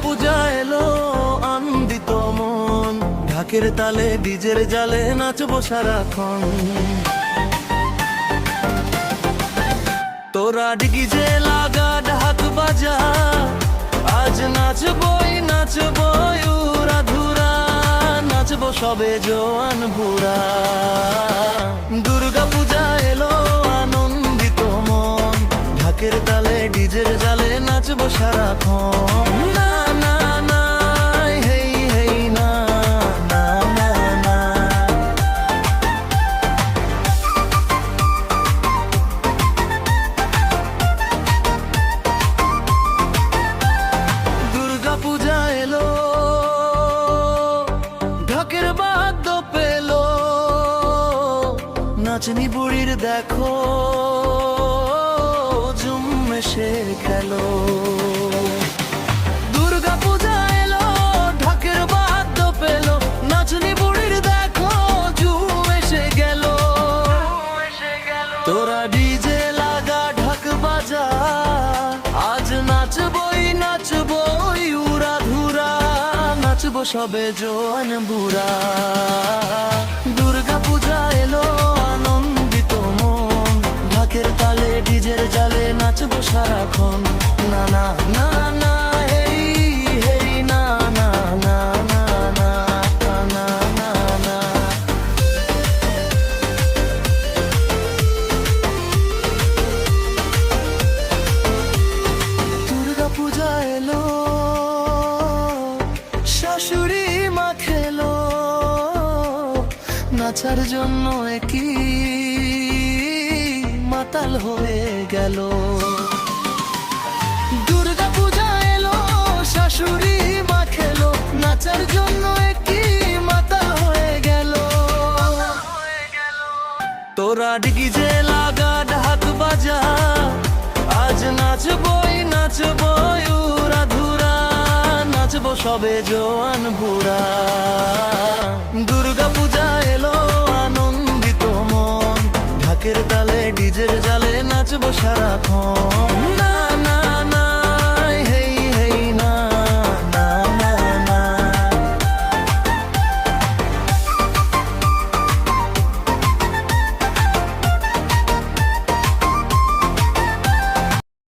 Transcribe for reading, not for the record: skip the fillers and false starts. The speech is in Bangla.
পূজা এলো আনন্দিত মন, ঢাকের তালে ডিজের জালে নাচবো সারাক্ষণ। তোরা ডিজে লাগা ঢাক বাজা, আজ নাচবই নাচবই উড়া ধুরা, নাচবো সবে জোয়ান বুড়া। দুর্গা পূজা এলো আনন্দিত মন, ঢাকের তালে ডিজের জালে নাচবো সারাক্ষণ। নাচনি বুড়ির দেখো জুম এসে গেল। দুর্গা পূজা এলো ঢাকের বাদ্য পেলো, নাচনি বুড়ির দেখো জুম এসে গেল। তোরা ডিজে লাগা ঢাক বাজা, আজ নাচবই নাচবই উড়া ধুরা, নাচবো সবে জোয়ান বুড়া। দুর্গা পূজা এলো আনন্দিত মন, ঢাকের তালে ডিজের জালে নাচবো সারাক্ষণ। না না না না হেই হেই না না না না না না না না। দুর্গা পূজা এলো শাশুড়ি মা খেলো, নাচার জন্য একই মাতাল হয়ে গেল। দুর্গা পূজা এলো শাশুড়ি মা খেলো, নাচার জন্য একই মাতাল হয়ে গেল। তোরা ডিজে লাগা ঢাক বাজা, আজ নাচবই নাচবই উড়া ধুরা, নাচবো সবে জোয়ান বুড়া। দুর্গা পূজা এলো আনন্দিত মন, ঢাকের তালে ডিজের জালে নাচবো সারাক্ষণ।